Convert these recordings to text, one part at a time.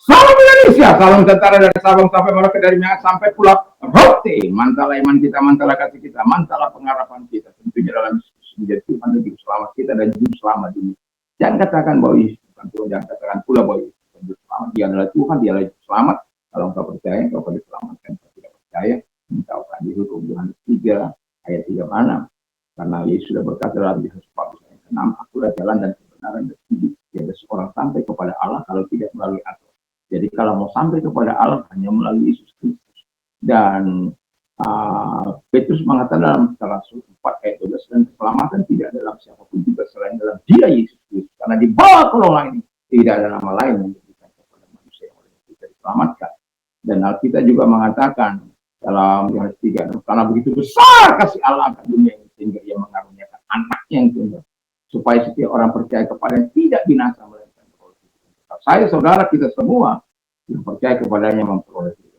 Salam Indonesia, salam tentara dari Sabang sampai Merauke, dari Minang sampai Pulau Rote. Mantalah iman kita, mantalah kasih kita, mantalah pengharapan kita. Tentunya dalam menjadi Tuhan dan juru selamat kita dan juru selamat dunia. Jangan katakan bahwa Yesus bukan Tuhan, jangan katakan pula bahwa Yesus bukan juru selamat. Dia adalah Tuhan, dia adalah juru selamat. Kalau engkau percaya, engkau akan diselamatkan. Kalau tidak percaya, engkau akan dihukum. Yohanes 3 ayat 3-6. Karena Yesus sudah berkata dalam Yohanes 14 ayat 6, akulah jalan dan kebenaran dan hidup. Tiada seorang sampai kepada Allah kalau tidak melalui aku. Jadi kalau mau sampai kepada Allah hanya melalui Yesus Kristus. Dan Petrus mengatakan dalam Rasul 4 ayat 12, dan keselamatan tidak dalam siapapun juga selain dalam Dia Yesus Kristus. Karena di bawah kolongan ini tidak ada nama lain yang diberikan kepada manusia yang oleh kita diselamatkan. Dan Alkitab juga mengatakan dalam Yohanes 3, karena begitu besar kasih Allah akan dunia ini sehingga Ia mengaruniakan anaknya yang tunggal supaya setiap orang percaya kepadanya tidak binasa melainkan beroleh hidup. Saya, saudara, kita semua yang percaya kepadanya memperoleh hidup.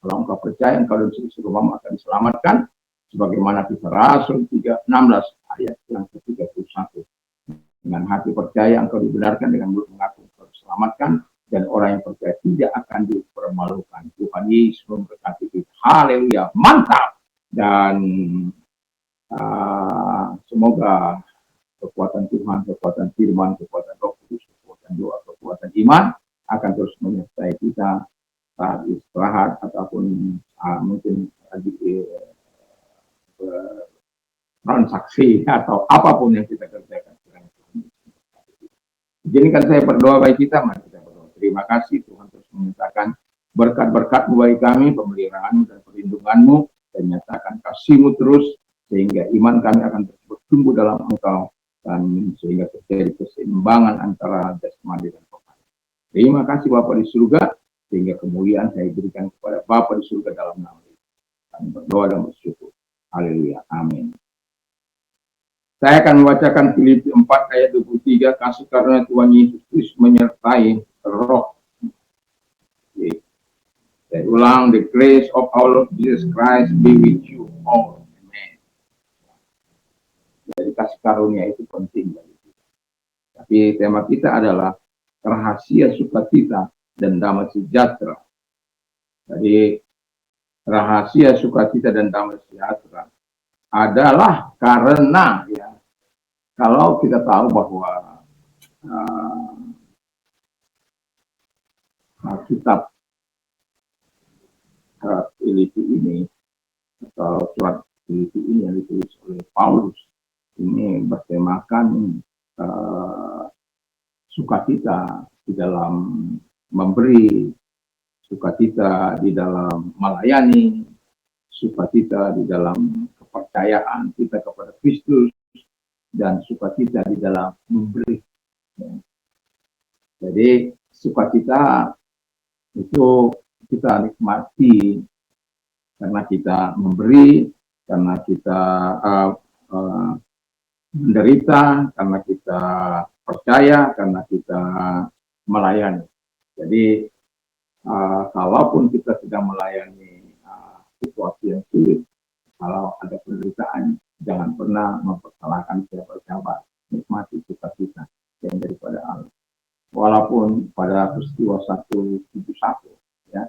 Kalau engkau percaya, engkau dan seluruh rumahmu akan diselamatkan, sebagaimana kisah Rasul 16 ayat yang ke-31. Dengan hati percaya engkau dibenarkan, dengan mulut mengaku engkau diselamatkan, dan orang yang percaya tidak akan dipermalukan. Tuhan Yesus memberkati kita. Haleluya, mantap. Dan semoga kekuatan Tuhan, kekuatan firman, kekuatan Roh Kudus, kekuatan doa, kekuatan iman akan terus menyertai kita saat istirahat ataupun mungkin lagi transaksi atau apapun yang kita kerjakan. Izinkan saya berdoa bagi kita, mari kita berdoa. Terima kasih Tuhan terus menyatakan berkat-berkat-Mu bagi kami, pemeliharaan dan perlindungan-Mu, dan nyatakan kasih-Mu terus, sehingga iman kami akan terus bertumbuh dalam Engkau, dan sehingga terjadi keseimbangan antara jasmani dan rohani. Terima kasih Bapa di surga, sehingga kemuliaan saya berikan kepada Bapa di surga dalam nama Yesus. Kami berdoa dan bersyukur. Haleluya. Amin. Saya akan membacakan Filipi 4 ayat 23, kasih karunia Tuhan Yesus Kristus menyertai roh. Saya ulang, the grace of our Lord Jesus Christ be with you all. Amen. Jadi kasih karunia itu penting bagi kita. Tapi tema kita adalah rahasia sukacita dan damai sejahtera. Jadi rahasia sukacita dan damai sejahtera adalah karena ya, kalau kita tahu bahwa kitab Filipi ini atau surat Filipi ini yang ditulis oleh Paulus ini bertemakan sukacita di dalam memberi, sukacita di dalam melayani, sukacita di dalam kepercayaan kita kepada Kristus, dan sukacita di dalam memberi. Jadi sukacita itu kita nikmati karena kita memberi, karena kita menderita, karena kita percaya, karena kita melayani. Jadi kalaupun kita sedang melayani situasi yang sulit, kalau ada penderitaan, jangan pernah mempersalahkan siapa-siapa. Nikmati sukacita yang daripada Allah. Walaupun pada peristiwa 171, ya,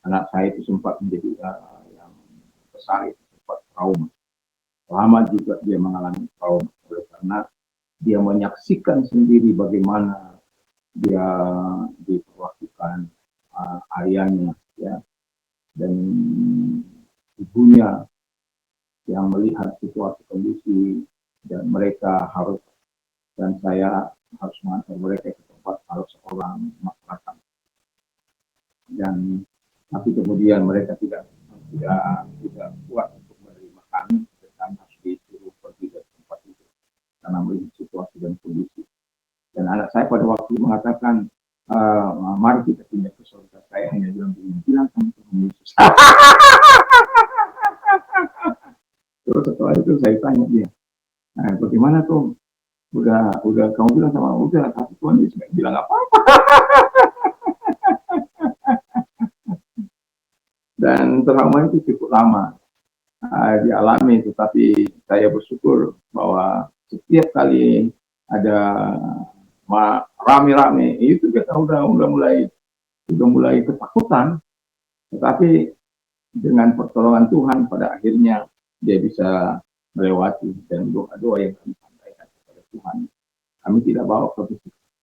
anak saya itu sempat menjadi yang besar, itu sempat trauma. Lama juga dia mengalami trauma, oleh karena dia menyaksikan sendiri bagaimana dia diperlakukan ayahnya, ya, dan ibunya yang melihat situasi kondisi, dan mereka harus, dan saya harus mengantar mereka ke tempat harus seorang masyarakat, dan tapi kemudian mereka tidak kuat untuk menerima kami, dan harus disuruh pergi dari tempat itu karena melihat situasi dan kondisi. Dan anak saya pada waktu mengatakan, mari kita pindah ke surga. Saya hanya bilang kamu Tuhan Yesus. Terus setelah itu saya tanya dia, bagaimana tuh? Udah kamu bilang sama udah, tapi Tuhan Yesus nggak bilang apa-apa. Dan trauma itu cukup lama dialami, tetapi saya bersyukur bahwa setiap kali ada rame-rame itu kita udah mulai sudah mulai ketakutan, tetapi dengan pertolongan Tuhan pada akhirnya dia bisa melewati, dan doa-doa yang kami sampaikan kepada Tuhan kami tidak bawa ke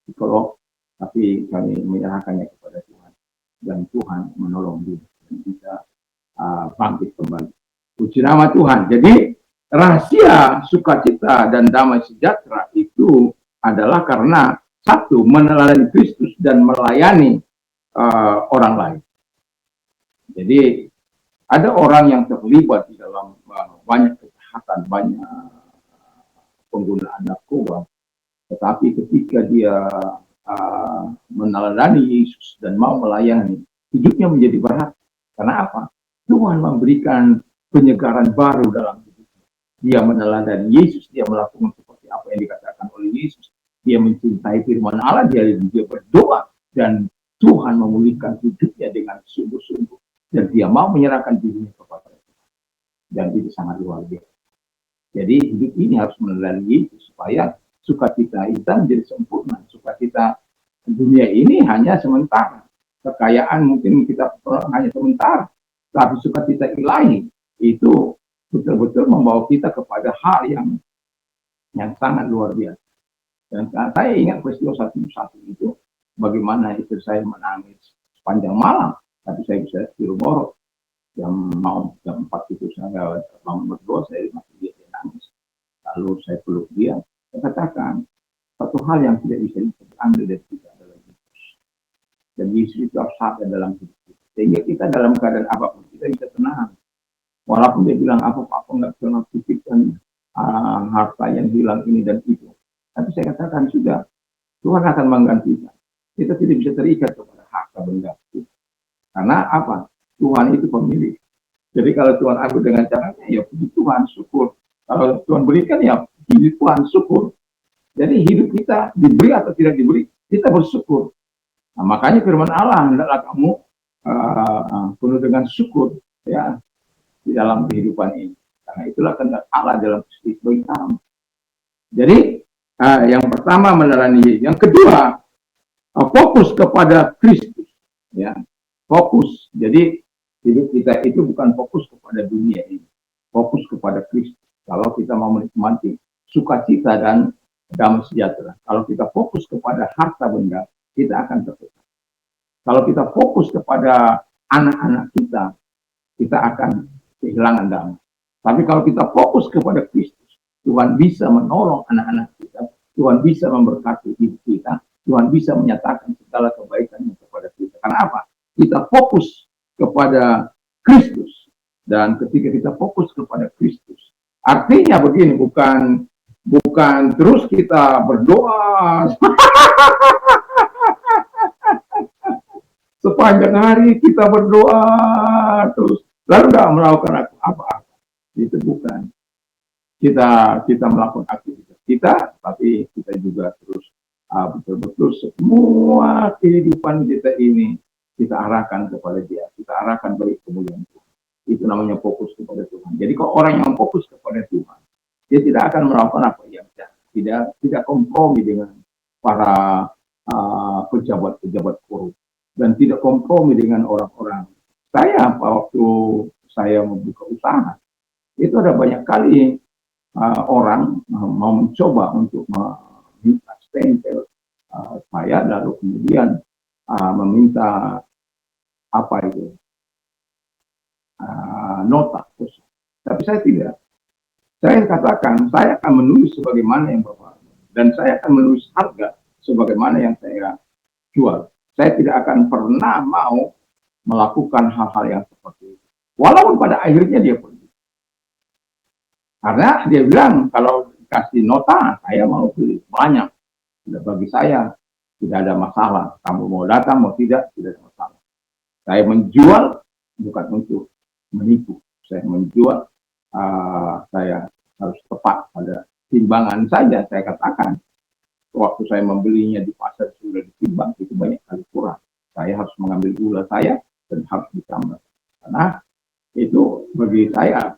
psikolog, tapi kami menyerahkannya kepada Tuhan, dan Tuhan menolong dia dan bisa bangkit kembali. Puji nama Tuhan. Jadi rahasia sukacita dan damai sejahtera itu adalah karena satu, meneladani Kristus dan melayani orang lain. Jadi ada orang yang terlibat di dalam banyak kejahatan, banyak penggunaan narkoba, tetapi ketika dia meneladani Yesus dan mau melayani, hidupnya menjadi berarti. Karena apa? Tuhan memberikan penyegaran baru dalam hidupnya. Dia meneladani Yesus, dia melakukan seperti apa yang dikatakan oleh Yesus. Dia mencintai firman Allah, dia berdoa, dan Tuhan memulihkan hidupnya dengan sungguh-sungguh. Dan dia mau menyerahkan dirinya kepada Tuhan. Dan itu sangat luar biasa. Jadi hidup ini harus meneladani Yesus supaya sukacita kita menjadi sempurna. Sukacita dunia ini hanya sementara. Kekayaan mungkin kita hanya sementara. Tapi sukacita ilahi itu betul-betul membawa kita kepada hal yang sangat luar biasa. Dan saya ingat peristiwa satu itu, bagaimana istri saya menangis sepanjang malam, tapi saya bisa tidur borok. Jam 4 itu saya bangun berdua, saya masih dia nangis. Lalu saya peluk dia, saya katakan, satu hal yang tidak bisa diambil dari kita adalah Yesus. Dan Yesus itu harus ada dalam hidup kita. Sehingga kita dalam keadaan apapun, kita bisa tenang. Walaupun dia bilang, apa nggak pernah titipkan harta yang hilang ini dan itu. Tapi saya katakan, sudah, Tuhan akan menggantikan. Kita tidak bisa terikat kepada harta benda itu. Karena apa? Tuhan itu pemilik. Jadi kalau Tuhan ambil dengan caranya, ya puji Tuhan, syukur. Kalau Tuhan berikan, ya puji Tuhan, syukur. Jadi hidup kita diberi atau tidak diberi, kita bersyukur. Nah, makanya firman Allah, hendaklah kamu penuh dengan syukur ya di dalam kehidupan ini. Karena itulah kehendak Allah dalam kehidupan kita. Jadi yang pertama meneladani, yang kedua fokus kepada Kristus. Ya, fokus. Jadi hidup kita itu bukan fokus kepada dunia ini, fokus kepada Kristus. Kalau kita mau menikmati sukacita dan damai sejahtera. Kalau kita fokus kepada harta benda, kita akan tertekan. Kalau kita fokus kepada anak-anak kita, kita akan kehilangan damai. Tapi kalau kita fokus kepada Kristus, Tuhan bisa menolong anak-anak kita, Tuhan bisa memberkati hidup kita, Tuhan bisa menyatakan segala kebaikannya kepada kita. Karena apa? Kita fokus kepada Kristus. Dan ketika kita fokus kepada Kristus, artinya begini, bukan terus kita berdoa sepanjang hari kita berdoa terus lalu nggak melakukan apa-apa. Itu bukan. Kita melakukan aktivitas kita, tapi kita juga terus betul-betul semua kehidupan kita ini kita arahkan kepada Dia, kita arahkan bagi kemuliaan Tuhan. Itu namanya fokus kepada Tuhan. Jadi kalau orang yang fokus kepada Tuhan, dia tidak akan melakukan apa yang tidak kompromi dengan para pejabat-pejabat korup, dan tidak kompromi dengan orang-orang. Saya waktu saya membuka usaha, itu ada banyak kali orang mau mencoba untuk meminta stempel saya, lalu kemudian meminta apa itu nota. Tapi saya tidak. Saya katakan, saya akan menulis sebagaimana yang Bapak, dan saya akan menulis harga sebagaimana yang saya jual. Saya tidak akan pernah mau melakukan hal-hal yang seperti itu. Walaupun pada akhirnya dia pergi. Karena dia bilang, kalau kasih nota, saya mau beli banyak. Bagi saya, tidak ada masalah. Kamu mau datang, mau tidak ada masalah. Saya menjual bukan untuk menipu. Saya menjual, saya harus tepat pada timbangan saja. Saya katakan, waktu saya membelinya di pasar sudah ditimbang, itu banyak kali kurang. Saya harus mengambil gula saya dan harus ditambah. Karena itu bagi saya,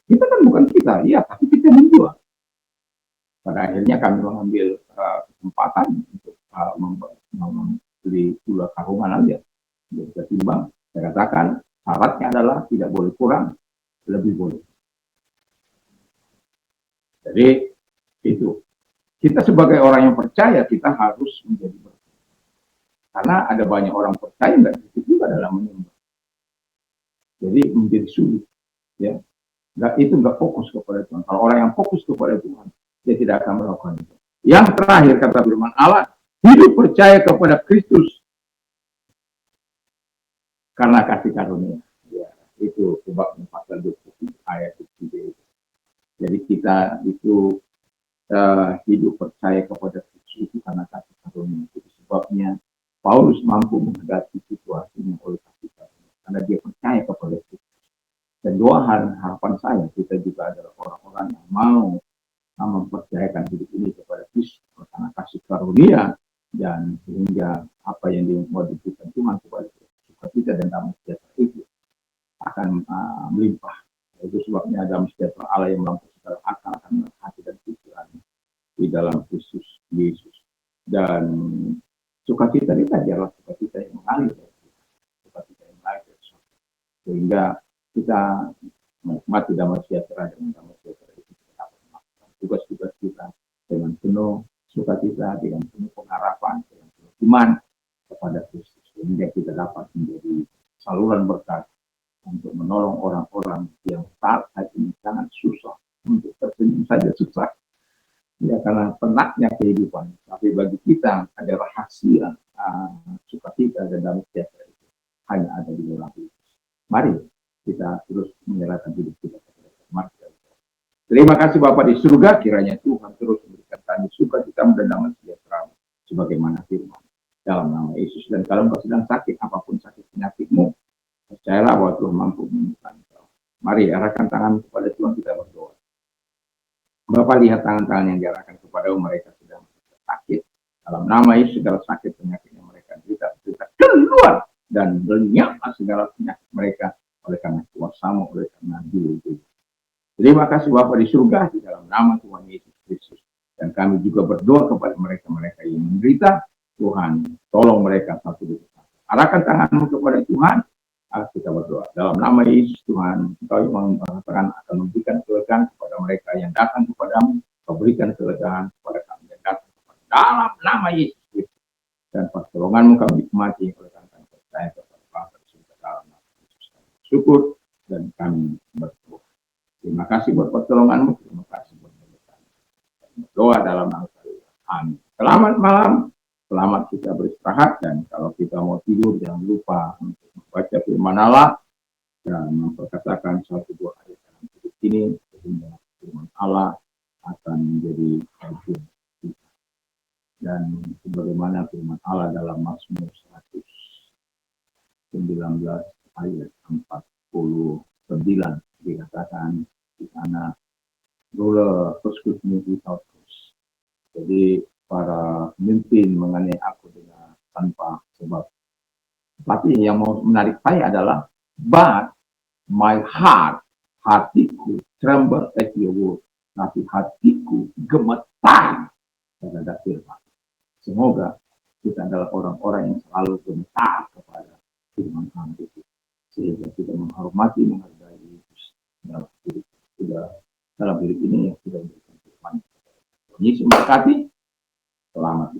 kita kan bukan kita, iya, tapi kita menjual. Pada akhirnya kami mengambil kesempatan untuk membeli gula karungan aja. Jadi ketimbang, saya katakan syaratnya adalah tidak boleh kurang, lebih boleh. Jadi itu. Kita sebagai orang yang percaya, kita harus menjadi berkat. Karena ada banyak orang percaya nggak itu juga dalam menyembah. Jadi menjadi sulit. Ya. Itu nggak fokus kepada Tuhan. Kalau orang yang fokus kepada Tuhan, dia tidak akan melakukan itu. Yang terakhir kata firman Allah, hidup percaya kepada Kristus karena kasih karunia. Ya, itu sebabnya pasal 23 ayat 3. Jadi kita itu hidup percaya kepada Kristus itu karena kasih karunia. Itu sebabnya Paulus mampu menghadapi situasinya oleh kasih karunia karena dia percaya kepada Kristus. Dan doa harapan saya, kita juga adalah orang-orang yang mau mempercayakan hidup ini kepada Kristus karena kasih karunia, dan sehingga apa yang mau diberikan Tuhan kepada kita dan damai sejahtera itu akan melimpah. Itu sebabnya damai sejahtera Allah yang melampaui segala akal akan hati dan pikiran di dalam Kristus Yesus. Dan sukacita kita adalah sukacita yang mengalir, sukacita yang mengalir, sehingga kita menikmati damai sejahtera dengan damai sejahtera itu kita dapat melakukan tugas-tugas kita dengan penuh sukacita, dengan penuh pengharapan, dengan penuh iman kepada Kristus, sehingga kita dapat menjadi saluran berkat untuk menolong orang-orang yang saat ini sangat susah, untuk tersenyum saja susah. Ya, karena penatnya kehidupan. Tapi bagi kita ada rahasia sukacita dan damai sejahtera itu hanya ada di dalam Kristus. Mari kita terus menyerahkan hidup kita kepada Tuhan. Terima kasih Bapa di surga, kiranya Tuhan terus memberikan kami sukacita dan damai sejahtera sebagaimana firman dalam nama Yesus. Dan kalau engkau sedang sakit, apapun sakit penyakitmu, percayalah bahwa Tuhan mampu menyembuhkan engkau. Mari arahkan tangan kepada Tuhan, kita berdoa. Bapak lihat tangan-tangan yang diarahkan kepada mereka sedang sakit. Dalam nama Yesus, segala sakit penyakit yang mereka derita keluar dan lenyaplah segala penyakit mereka oleh karena kuasa-Mu, oleh karena diri. Terima kasih Bapa di surga, di dalam nama Tuhan Yesus Kristus. Dan kami juga berdoa kepada mereka-mereka yang menderita. Tuhan, tolong mereka satu demi satu. Arahkan tangan-Mu kepada Tuhan. Kita berdoa dalam nama Yesus. Tuhan, Engkau yang mengatakan akan memberikan kelegaan kepada mereka yang datang kepadamu. Kau berikan kelegaan kepada kami yang datang kepada dalam nama Yesus Kristus. Dan pertolongan-Mu kami nikmati oleh karena kami percaya kepada Bapa di surga dalam nama Yesus. Syukur dan kami berdoa. Terima kasih buat pertolongan-Mu. Terima kasih buat berkat. Berdoa dalam nama Yesus. Amin. Selamat malam. Selamat kita beristirahat, dan kalau kita mau tidur jangan lupa untuk membaca firman Allah dan memperkatakan satu dua ayat dalam hidup ini sehingga firman Allah akan menjadi bagian kita. Dan sebagaimana firman Allah dalam Mazmur 119 ayat 49 dikatakan di sana, ruler persecute me without cause. Jadi para pemimpin mengenai aku dengan tanpa sebab. Tapi yang mau menarik saya adalah, but my heart, hatiku tremble at your word. Tapi hatiku gemetar terhadap firman. Semoga kita adalah orang-orang yang selalu gemetar kepada firman Tuhan itu, sehingga kita menghormati, menghargai Yesus dalam hidup ini yang sudah memberikan firman. Yesus memberkati. Selamat.